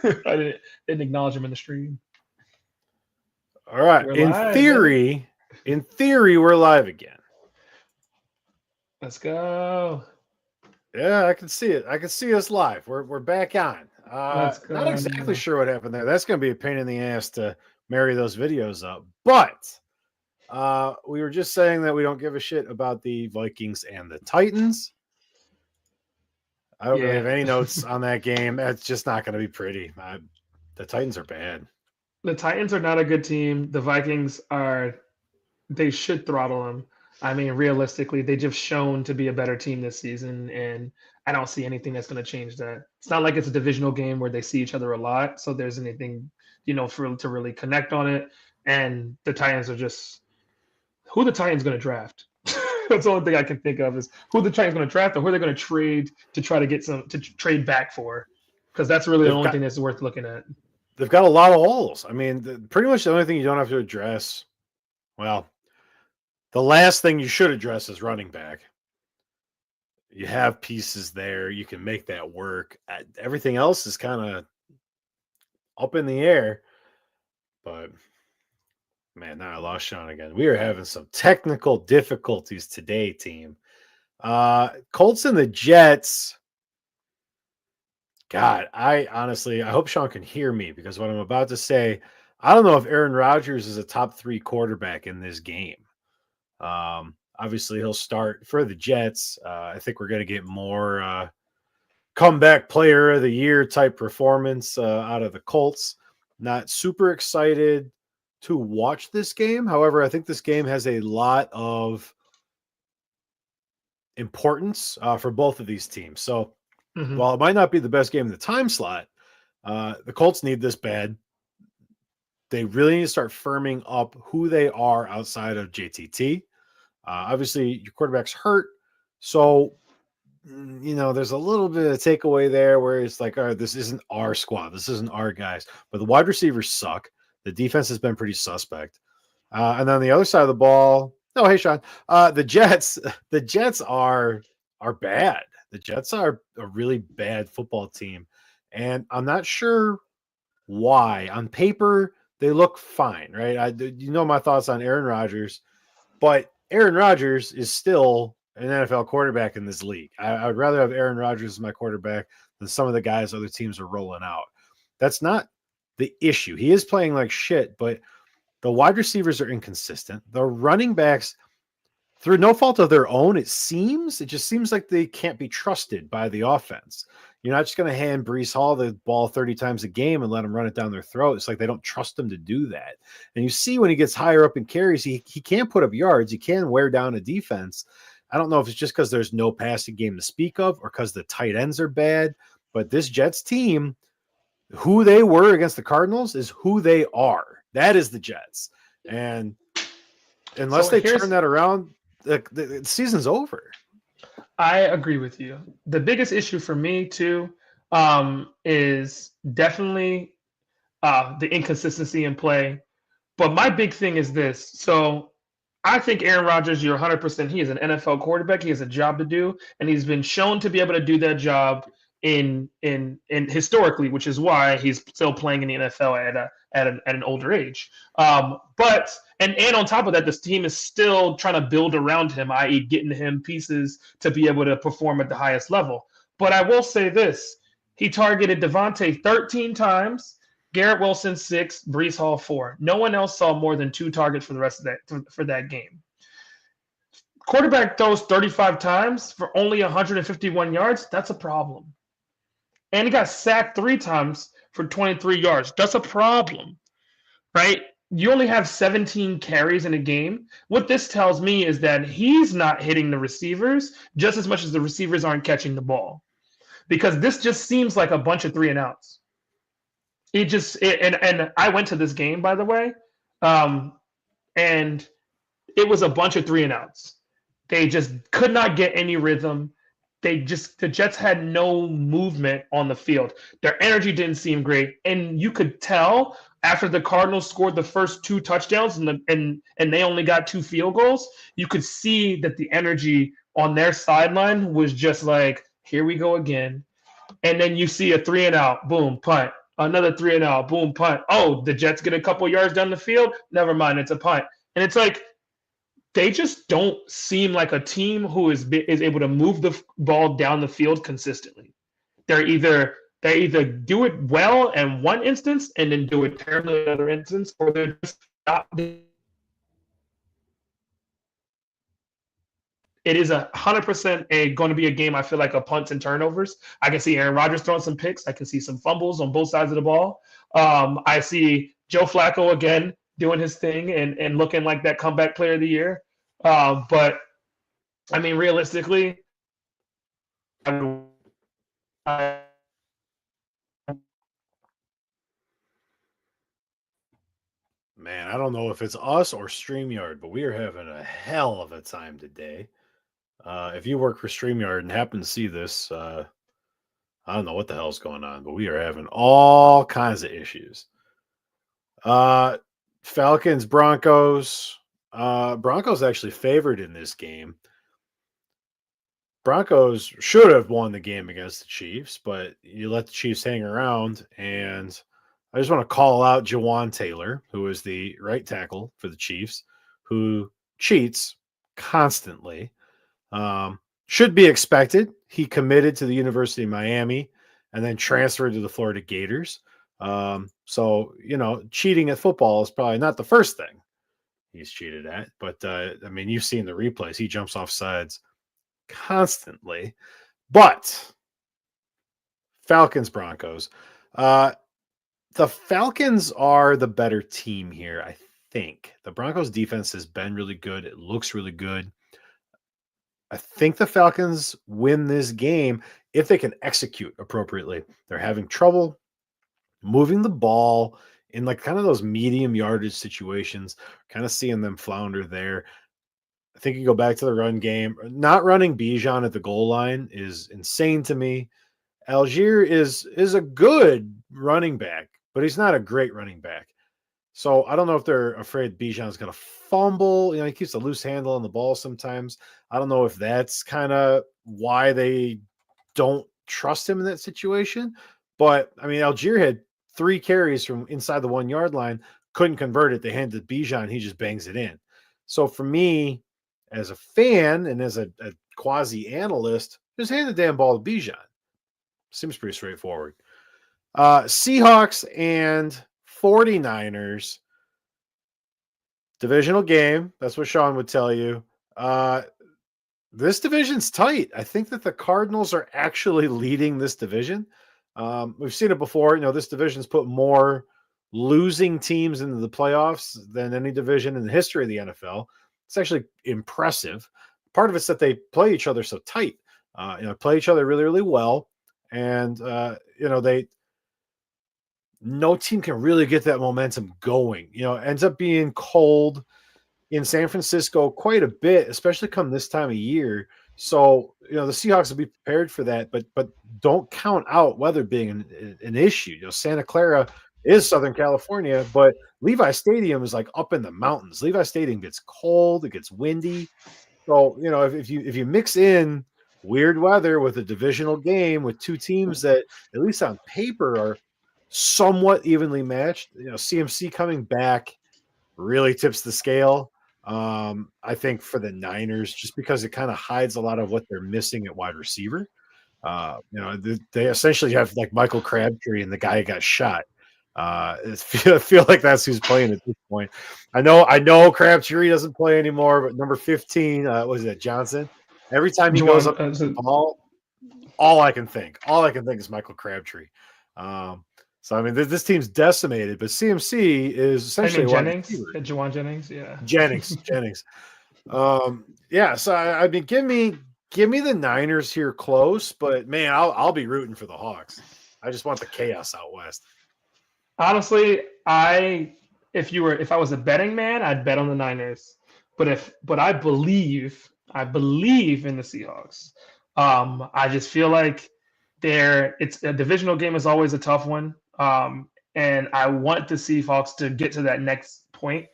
I didn't acknowledge him in the stream. All right. We're In live, baby. theory, we're live again. Let's go. Yeah, I can see it. I can see us live. We're back on. Let's Not exactly go. sure what happened there. That's going to be a pain in the ass to marry those videos up. But we were just saying that we don't give a shit about the Vikings and the Titans. I don't really Yeah. have any notes on that game. It's just not going to be pretty. The Titans are bad. The Titans are not a good team. The Vikings are, they should throttle them. I mean, realistically, they just shown to be a better team this season, and I don't see anything that's going to change that. It's not like it's a divisional game where they see each other a lot, so there's anything, for to really connect on it. And the Titans are just who the Titans going to draft. That's the only thing I can think of is who the Titans going to draft or who they're going to trade to try to get some to trade back for, because that's really the They've only got thing that's worth looking at. they've got a lot of holes. I mean, pretty much the only thing you don't have to address. Well, the last thing you should address is running back. You have pieces there. You can make that work. Everything else is kind of up in the air. But, man, now I lost Sean again. We are having some technical difficulties today, team. Colts and the Jets. God, I hope Sean can hear me because what I'm about to say, I don't know if Aaron Rodgers is a top 3 quarterback in this game. Obviously, he'll start for the Jets. I think we're going to get more comeback player of the year type performance out of the Colts. Not super excited to watch this game. However, I think this game has a lot of importance for both of these teams. So while it might not be the best game in the time slot, the Colts need this bad. They really need to start firming up who they are outside of JTT. Obviously, your quarterback's hurt. So, there's a little bit of takeaway there where it's like, all right, this isn't our squad. This isn't our guys. But the wide receivers suck. The defense has been pretty suspect. And then the other side of the ball, oh, hey, Sean. The Jets are bad. The Jets are a really bad football team. And I'm not sure why. On paper, they look fine, right? My thoughts on Aaron Rodgers. But Aaron Rodgers is still an NFL quarterback in this league. I would rather have Aaron Rodgers as my quarterback than some of the guys other teams are rolling out. That's not the issue. He is playing like shit, but the wide receivers are inconsistent. The running backs, through no fault of their own, it just seems like they can't be trusted by the offense. You're not just going to hand Breece Hall the ball 30 times a game and let him run it down their throat. It's like they don't trust him to do that. And you see when he gets higher up in carries, he can put up yards. He can wear down a defense. I don't know if it's just because there's no passing game to speak of or because the tight ends are bad. But this Jets team, who they were against the Cardinals is who they are. That is the Jets. And unless they turn that around, the season's over. I agree with you. The biggest issue for me too is definitely the inconsistency in play. But my big thing is this. So I think Aaron Rodgers, you're 100%. He is an NFL quarterback. He has a job to do, and he's been shown to be able to do that job in historically, which is why he's still playing in the NFL at an older age. But on top of that, this team is still trying to build around him, i.e., getting him pieces to be able to perform at the highest level. But I will say this: he targeted Devontae 13 times. Garrett Wilson 6, Breece Hall 4. No one else saw more than 2 targets for the rest of that game. Quarterback throws 35 times for only 151 yards. That's a problem. And he got sacked 3 times for 23 yards. That's a problem, right? You only have 17 carries in a game. What this tells me is that he's not hitting the receivers just as much as the receivers aren't catching the ball, because this just seems like a bunch of 3 and outs. And I went to this game, by the way, and it was a bunch of 3 and outs. They just could not get any rhythm. The Jets had no movement on the field. Their energy didn't seem great, and you could tell after the Cardinals scored the first 2 touchdowns and they only got 2 field goals. You could see that the energy on their sideline was just like, here we go again. And then you see a 3 and out, boom, punt. Another 3-and-out, boom, punt. Oh, the Jets get a couple yards down the field. Never mind, it's a punt. And it's like they just don't seem like a team who is able to move the ball down the field consistently. They either do it well in one instance and then do it terribly in another instance, or they're just not. It is 100% going to be a game. I feel like of punts and turnovers. I can see Aaron Rodgers throwing some picks. I can see some fumbles on both sides of the ball. I see Joe Flacco again doing his thing and looking like that comeback player of the year. But I mean, realistically, I Man, I don't know if it's us or StreamYard, but we are having a hell of a time today. If you work for StreamYard and happen to see this, I don't know what the hell's going on, but we are having all kinds of issues. Falcons, Broncos. Broncos actually favored in this game. Broncos should have won the game against the Chiefs, but you let the Chiefs hang around. And I just want to call out Jawan Taylor, who is the right tackle for the Chiefs, who cheats constantly. Should be expected. He committed to the University of Miami and then transferred to the Florida Gators. So, cheating at football is probably not the first thing he's cheated at. But, I mean, you've seen the replays. He jumps off sides constantly. But Falcons, Broncos. The Falcons are the better team here, I think. The Broncos defense has been really good. It looks really good. I think the Falcons win this game if they can execute appropriately. They're having trouble moving the ball in like kind of those medium yardage situations, kind of seeing them flounder there. I think you go back to the run game. Not running Bijan at the goal line is insane to me. Algier is a good running back, but he's not a great running back. So I don't know if they're afraid Bijan's going to fumble. He keeps a loose handle on the ball sometimes. I don't know if that's kind of why they don't trust him in that situation. But, I mean, Algier had 3 carries from inside the 1-yard line, couldn't convert it. They handed Bijan, he just bangs it in. So for me, as a fan and as a quasi-analyst, just hand the damn ball to Bijan. Seems pretty straightforward. Seahawks and 49ers. Divisional game. That's what Sean would tell you. This division's tight. I think that the Cardinals are actually leading this division. We've seen it before. This division's put more losing teams into the playoffs than any division in the history of the NFL. It's actually impressive. Part of it's that they play each other so tight. Play each other really, really well. And, no team can really get that momentum going. Ends up being cold in San Francisco quite a bit, especially come this time of year. So, the Seahawks will be prepared for that, but don't count out weather being an issue. Santa Clara is Southern California, but Levi Stadium is like up in the mountains. Levi Stadium gets cold, it gets windy. So, if you mix in weird weather with a divisional game with 2 teams that at least on paper are somewhat evenly matched, CMC coming back really tips the scale. I think for the Niners, just because it kind of hides a lot of what they're missing at wide receiver. They essentially have like Michael Crabtree and the guy who got shot. I feel like that's who's playing at this point. I know Crabtree doesn't play anymore, but number 15, was it Johnson? Every time he goes up the ball, all I can think is Michael Crabtree. So I mean, this team's decimated, but CMC is essentially Jennings, Jawan Jennings, yeah, Jennings. Yeah. So I mean, give me the Niners here close, but man, I'll be rooting for the Hawks. I just want the chaos out west. Honestly, if I was a betting man, I'd bet on the Niners. But I believe in the Seahawks. I just feel like it's a divisional game is always a tough one. And I want the Seahawks to get to that next point.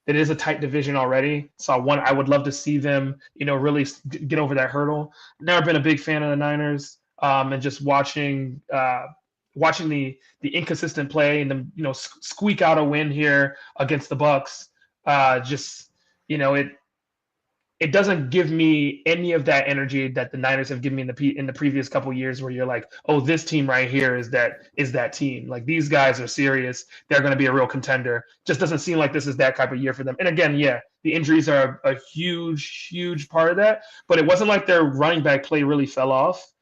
It is a tight division already, so I would love to see them, really get over that hurdle. Never been a big fan of the Niners, and just watching watching the inconsistent play and then squeak out a win here against the Bucks, just it doesn't give me any of that energy that the Niners have given me in the previous couple years, where you're like, oh, this team right here is that team. Like, these guys are serious. They're going to be a real contender. Just doesn't seem like this is that type of year for them. And again, yeah, the injuries are a huge part of that. But it wasn't like their running back play really fell off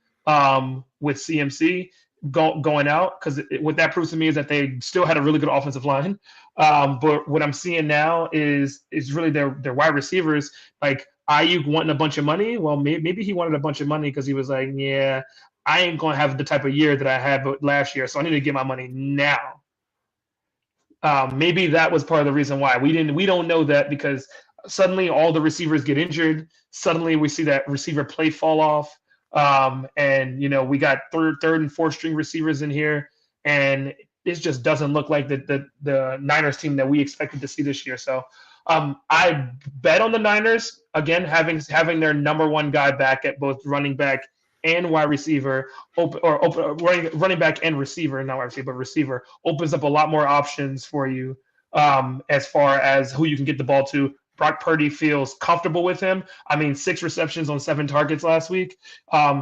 with CMC going out, because what that proves to me is that they still had a really good offensive line. But what I'm seeing now is really their wide receivers. Like, Ayuk wanting a bunch of money. Well, maybe he wanted a bunch of money because he was like, yeah, I ain't going to have the type of year that I had last year, so I need to get my money now. Maybe that was part of the reason why. We don't know that, because suddenly all the receivers get injured. Suddenly we see that receiver play fall off. And we got third and fourth string receivers in here, and it just doesn't look like the Niners team that we expected to see this year. So I bet on the Niners again, having their number one guy back at both running back and wide receiver, running back and receiver, not wide receiver, but receiver, opens up a lot more options for you as far as who you can get the ball to. Brock Purdy feels comfortable with him. 6 receptions on 7 targets last week.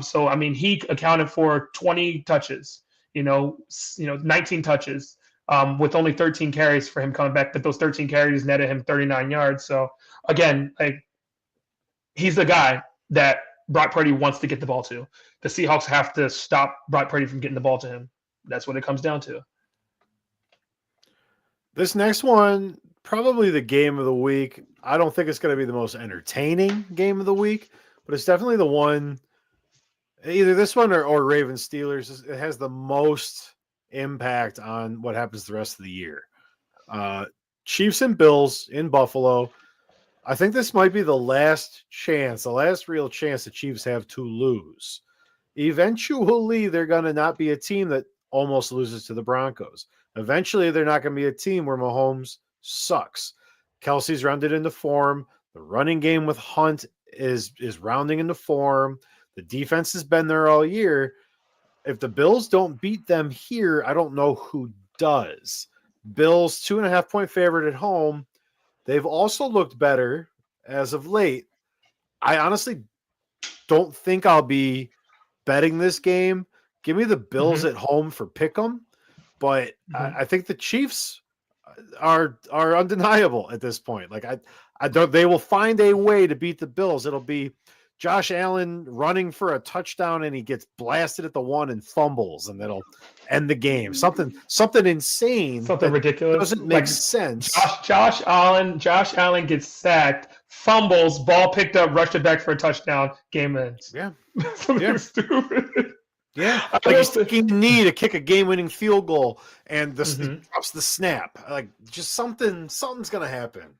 So he accounted for 20 touches, 19 touches with only 13 carries for him coming back. But those 13 carries netted him 39 yards. So again, he's the guy that Brock Purdy wants to get the ball to. The Seahawks have to stop Brock Purdy from getting the ball to him. That's what it comes down to. This next one, probably the game of the week. I don't think it's going to be the most entertaining game of the week, but it's definitely the one, either this one or Ravens Steelers. It has the most impact on what happens the rest of the year. Chiefs and Bills in Buffalo. I think this might be the last real chance the Chiefs have to lose. Eventually, they're going to not be a team that almost loses to the Broncos. Eventually, they're not going to be a team where Mahomes sucks. Kelsey's rounded into form. The running game with Hunt is rounding into form. The defense has been there all year. If the Bills don't beat them here, I don't know who does. Bills 2.5-point favorite at home. They've also looked better as of late. I honestly don't think I'll be betting this game. Give me the Bills at home for pick'em, but I think the Chiefs are undeniable at this point. Like I don't. They will find a way to beat the Bills. It'll be Josh Allen running for a touchdown and he gets blasted at the 1 and fumbles, and that'll end the game. Something insane. Something ridiculous. Doesn't make sense. Josh Allen gets sacked, fumbles, ball picked up, rushed it back for a touchdown, game ends. Yeah. Something stupid. Yeah. Like he's taking the knee to kick a game-winning field goal and the drops the snap. Like just something's gonna happen.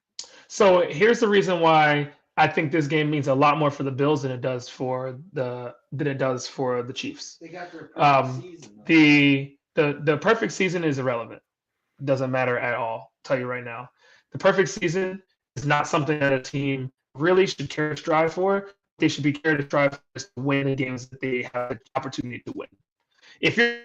So here's the reason why I think this game means a lot more for the Bills than it does for the Chiefs. They got their perfect season. The perfect season is irrelevant. It doesn't matter at all. I'll tell you right now. The perfect season is not something that a team really should care to strive for. They should be care to strive for to win the games that they have the opportunity to win. If you're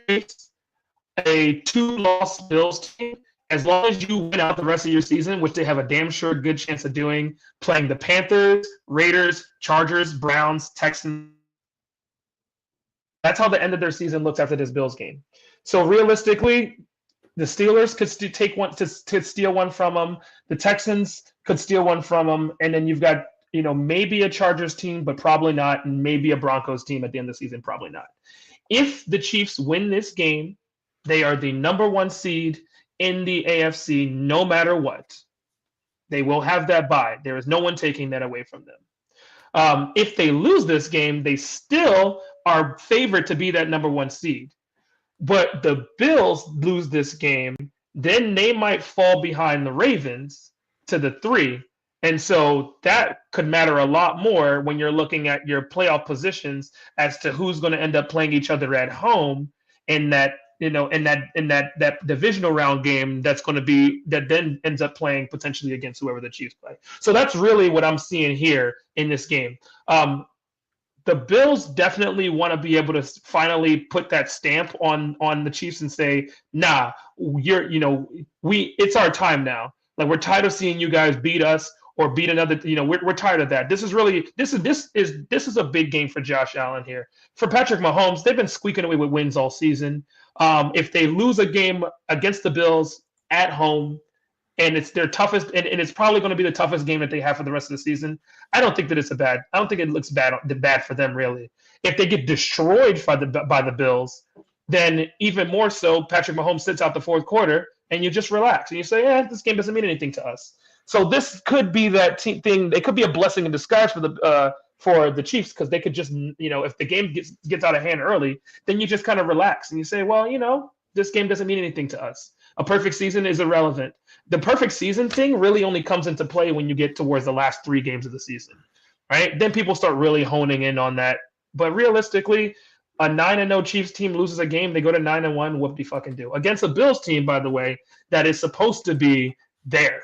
a 2-loss Bills team, as long as you win out the rest of your season, which they have a damn sure good chance of doing, playing the Panthers, Raiders, Chargers, Browns, Texans. That's how the end of their season looks after this Bills game. So realistically, the Steelers could steal one from them. The Texans could steal one from them, and then you've got maybe a Chargers team, but probably not, and maybe a Broncos team at the end of the season, probably not. If the Chiefs win this game, they are the number 1 seed in the AFC, no matter what. They will have that bye. There is no one taking that away from them. If they lose this game, they still are favored to be that number 1 seed. But the Bills lose this game, then they might fall behind the Ravens to the 3. And so that could matter a lot more when you're looking at your playoff positions as to who's going to end up playing each other at home in that that divisional round game that then ends up playing potentially against whoever the Chiefs play. So that's really what I'm seeing here in this game. the Bills definitely want to be able to finally put that stamp on the Chiefs and say, nah, it's our time now. Like, we're tired of seeing you guys beat us or beat another. We're tired of that. This is a big game for Josh Allen here. For Patrick Mahomes, they've been squeaking away with wins all season. If they lose a game against the Bills at home, and it's their toughest, and it's probably going to be the toughest game that they have for the rest of the season. I don't think it looks bad for them, really. If they get destroyed by the Bills, then even more so, Patrick Mahomes sits out the fourth quarter, and you just relax and you say, "Yeah, this game doesn't mean anything to us." So this could be that thing. It could be a blessing in disguise for the Chiefs, because they could just, if the game gets out of hand early, then you just kind of relax and you say, "Well, this game doesn't mean anything to us. A perfect season is irrelevant." The perfect season thing really only comes into play when you get towards the last 3 games of the season, right? Then people start really honing in on that. But realistically, a 9-0 Chiefs team loses a game, they go to 9-1. Whoop de fucking do against a Bills team, by the way, that is supposed to be there.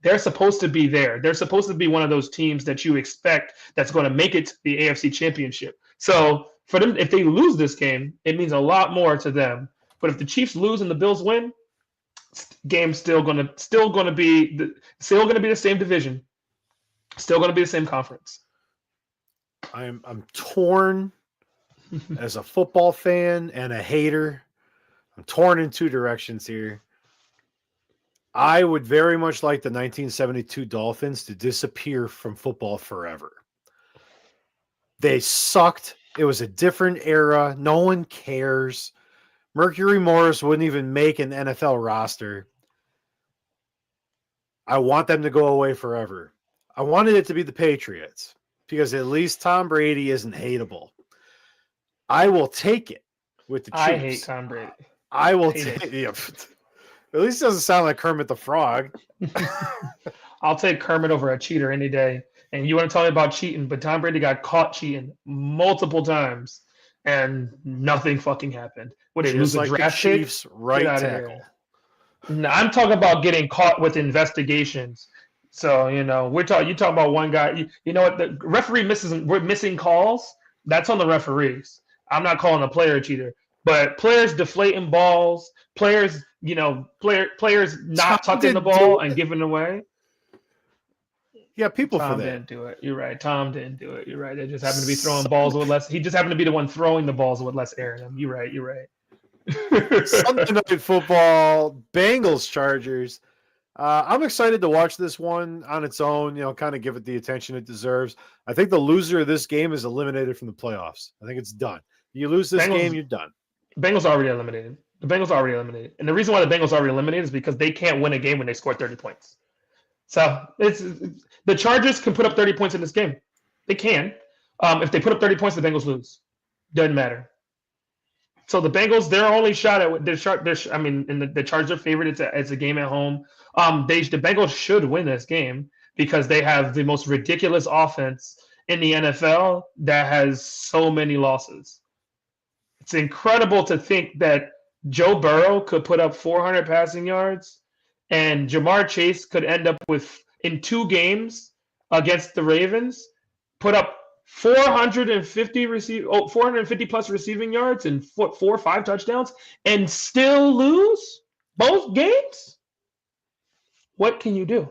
They're supposed to be there. They're supposed to be one of those teams that you expect that's going to make it to the AFC Championship. So for them, if they lose this game, it means a lot more to them. But if the Chiefs lose and the Bills win, game's still gonna be the same division, still gonna be the same conference. I'm torn as a football fan and a hater. I'm torn in 2 directions here. I would very much like the 1972 Dolphins to disappear from football forever. They sucked. It was a different era. No one cares. Mercury Morris wouldn't even make an NFL roster. I want them to go away forever. I wanted it to be the Patriots because at least Tom Brady isn't hateable. I will take it with the Chiefs. I hate Tom Brady. I will take it. Yeah. At least it doesn't sound like Kermit the Frog. I'll take Kermit over a cheater any day. And you want to tell me about cheating, but Tom Brady got caught cheating multiple times and nothing fucking happened. What did he lose, like a draft the Chiefs pick? Right tackle. No, I'm talking about getting caught with investigations. So, you talk about one guy. You know what? The referee missing calls. That's on the referees. I'm not calling a player a cheater, but players deflating balls, players not tucking the ball and giving away. Yeah, people Tom for that. didn't do it. You're right. Tom didn't do it. You're right. They just happened to be throwing balls with less. He just happened to be the one throwing the balls with less air in them. You're right. Sunday Night Football, Bengals Chargers. I'm excited to watch this one on its own, kind of give it the attention it deserves. I think the loser of this game is eliminated from the playoffs. I think it's done. You lose this game, you're done. Bengals already eliminated. The Bengals already eliminated. And the reason why the Bengals already eliminated is because they can't win a game when they score 30 points. So the Chargers can put up 30 points in this game. They can. If they put up 30 points, the Bengals lose. Doesn't matter. So the Bengals, their only shot at the Chargers are favored. It's a game at home. The Bengals should win this game because they have the most ridiculous offense in the NFL that has so many losses. It's incredible to think that Joe Burrow could put up 400 passing yards and Jamar Chase could end up with, in 2 games against the Ravens, put up 450 plus receiving yards and 4 or 5 touchdowns and still lose both games. What can you do?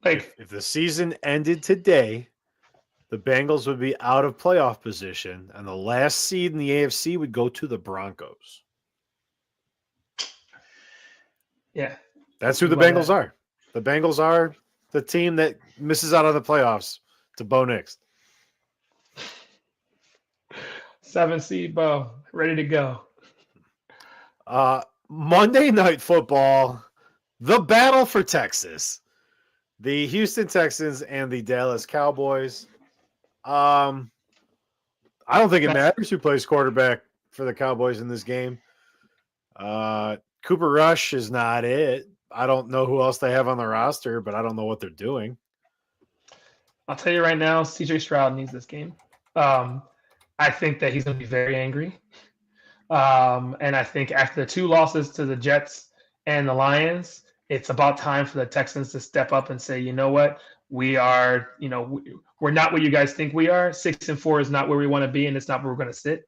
Like, if the season ended today, the Bengals would be out of playoff position, and the last seed in the AFC would go to the Broncos. Yeah. That's who the Bengals are. The Bengals are the team that misses out on the playoffs to Bo Nix. 7 seed Bo, ready to go. Monday Night Football, the battle for Texas. The Houston Texans and the Dallas Cowboys. I don't think it matters who plays quarterback for the Cowboys in this game. Cooper Rush is not it. I don't know who else they have on the roster, but I don't know what they're doing. I'll tell you right now, CJ Stroud needs this game. I think that he's going to be very angry. And I think after the 2 losses to the Jets and the Lions, it's about time for the Texans to step up and say, you know what? we are, we're not what you guys think we are. 6-4 is not where we want to be, and it's not where we're going to sit.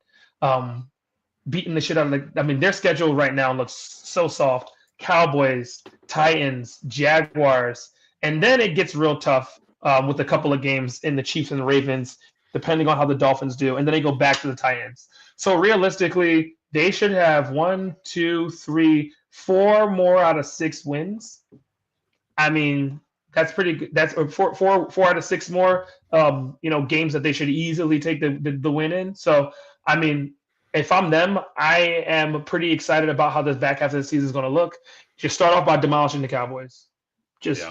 Beating the shit out of their schedule right now looks so soft. Cowboys, Titans, Jaguars, and then it gets real tough with a couple of games in the Chiefs and the Ravens, depending on how the Dolphins do, and then they go back to the Titans. So realistically, they should have 1, 2, 3, 4 more out of 6 wins. I mean, that's pretty good. That's four out of 6 more, games that they should easily take the win in. So, I mean, if I'm them, I am pretty excited about how the back half of the season is going to look. Just start off by demolishing the Cowboys. Just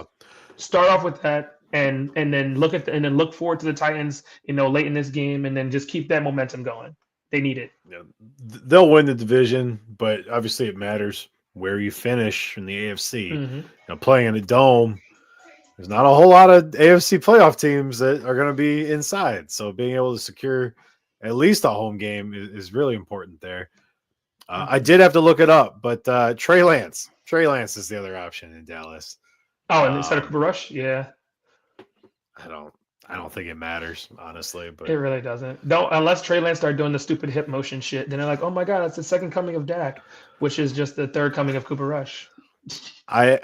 start off with that, and then look forward to the Titans, late in this game, and then just keep that momentum going. They need it. Yeah. They'll win the division, but obviously it matters where you finish in the AFC. Mm-hmm. Playing in a dome, there's not a whole lot of AFC playoff teams that are going to be inside. So being able to secure at least a home game is really important there. I did have to look it up, but Trey Lance is the other option in Dallas. Oh, and instead of Cooper Rush, yeah. I don't think it matters, honestly. But it really doesn't. No, unless Trey Lance started doing the stupid hip motion shit, then they're like, "Oh my god, that's the second coming of Dak," which is just the third coming of Cooper Rush. I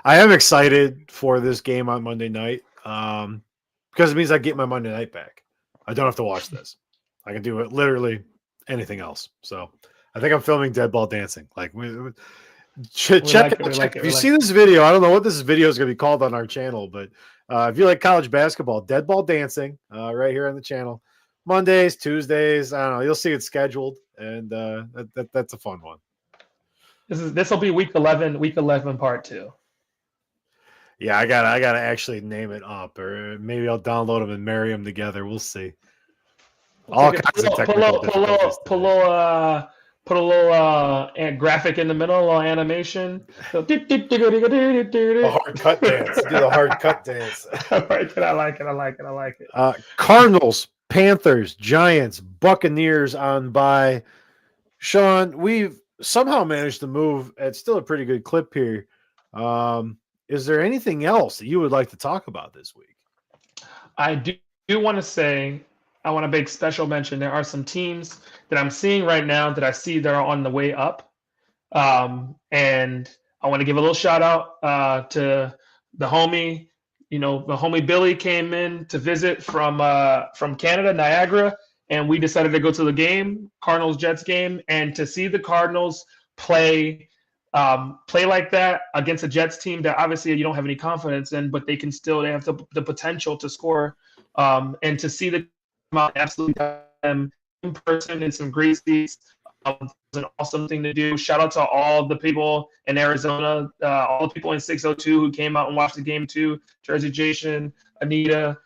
am excited for this game on Monday night because it means I get my Monday night back. I don't have to watch this. I can do it literally anything else. So I think I'm filming Dead Ball Dancing. Like, check. If you see this video, I don't know what this video is going to be called on our channel, but if you like college basketball, Dead Ball Dancing, right here on the channel, Mondays, Tuesdays. I don't know. You'll see it scheduled, and that's a fun one. This will be week 11 part 2. Yeah, I gotta actually name it up, or maybe I'll download them and marry them together. We'll see. All kinds of technical difficulties. Put a little graphic in the middle, a little animation. A hard cut dance. Do the hard cut dance. I like it. Cardinals, Panthers, Giants, Buccaneers on bye. Sean, we've somehow managed to move at still a pretty good clip here. Is there anything else that you would like to talk about this week? I do want to say, I want to make special mention. There are some teams that I'm seeing right now that I see that are on the way up. And I want to give a little shout out to the homie. The homie Billy came in to visit from Canada, Niagara, and we decided to go to the game, Cardinals-Jets game, and to see the Cardinals play like that against a Jets team that obviously you don't have any confidence in, but they have the potential to score, and to see the absolutely them in person in some great seats was an awesome thing to do. Shout out to all the people in Arizona, all the people in 602 who came out and watched the game too. Jersey Jason, Anita,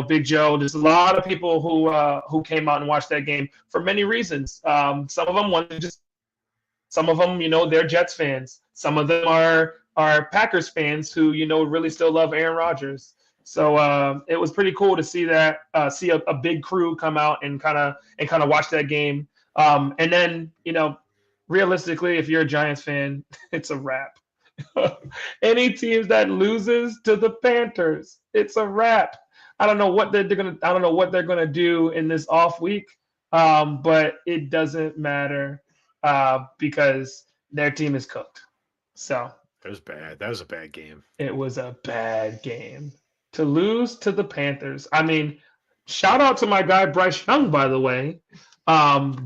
Big Joe. There's a lot of people who came out and watched that game for many reasons. Some of them some of them, they're Jets fans. Some of them are Packers fans who, really still love Aaron Rodgers. So it was pretty cool to see that, see a big crew come out and kind of watch that game. And then, realistically, if you're a Giants fan, it's a wrap. Any teams that loses to the Panthers, it's a wrap. I don't know what they're gonna do in this off week, but it doesn't matter because their team is cooked. So it was bad. That was a bad game. It was a bad game. To lose to the Panthers. I mean, shout out to my guy Bryce Young, by the way.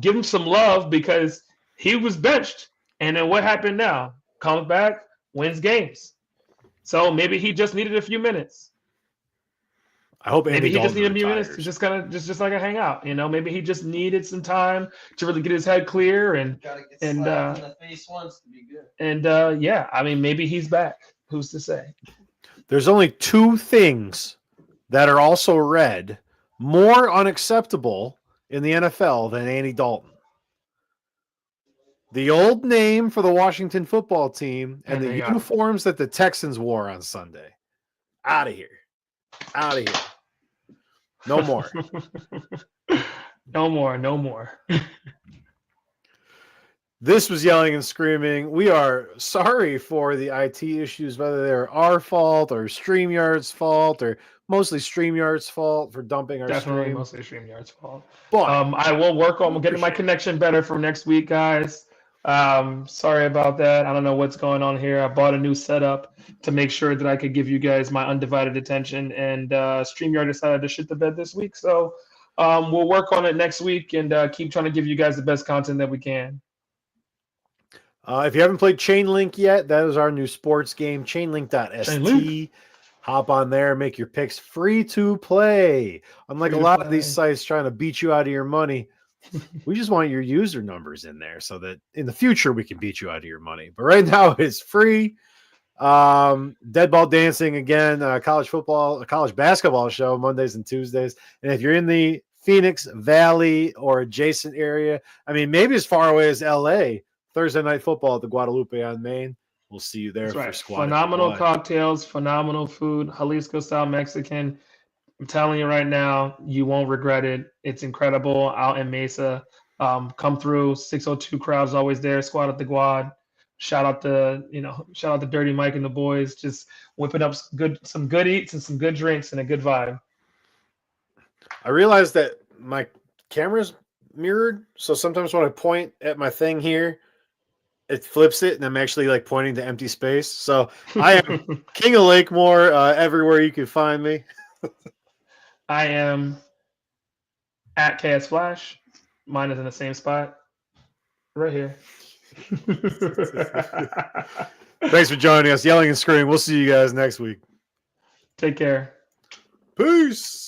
Give him some love because he was benched. And then what happened now? Comes back, wins games. So maybe he just needed a few minutes. I hope maybe he just needed a few minutes to just like a hang out. Maybe he just needed some time to really get his head clear and gotta get slapped in the face once to be good. And I mean, maybe he's back. Who's to say? There's only 2 things that are also red, more unacceptable in the NFL than Andy Dalton. The old name for the Washington football team and the uniforms that the Texans wore on Sunday. Out of here. Out of here. No more. No more. This was Yelling and Screaming. We are sorry for the IT issues, whether they're our fault or StreamYard's fault or mostly StreamYard's fault for dumping our Definitely stream. mostly StreamYard's fault. But I will work on getting my appreciate it. connection better for next week, guys. Sorry about that. I don't know what's going on here. I bought a new setup to make sure that I could give you guys my undivided attention, and StreamYard decided to shit the bed this week. So we'll work on it next week and keep trying to give you guys the best content that we can. If you haven't played Chainlink yet, that is our new sports game, chainlink.st. Chainlink. Hop on there, make your picks free to play. Unlike a lot of these sites trying to beat you out of your money, we just want your user numbers in there so that in the future we can beat you out of your money. But right now it's free. Dead Ball Dancing again, college football, a college basketball show Mondays and Tuesdays. And if you're in the Phoenix Valley or adjacent area, I mean, maybe as far away as LA, Thursday night football at the Guadalupe on Main. We'll see you there. That's for right. Squad. Phenomenal cocktails, phenomenal food, Jalisco style Mexican. I'm telling you right now, you won't regret it. It's incredible out in Mesa. Come through. 602 crowd's always there. Squad at the Guad. Shout out to Dirty Mike and the boys. Just whipping up some good eats and some good drinks and a good vibe. I realized that my camera's mirrored, so sometimes when I point at my thing here, it flips it, and I'm actually like pointing to empty space. So I am King of Lakemore everywhere you can find me. I am at KS Flash. Mine is in the same spot, right here. Thanks for joining us, Yelling and Screaming. We'll see you guys next week. Take care. Peace.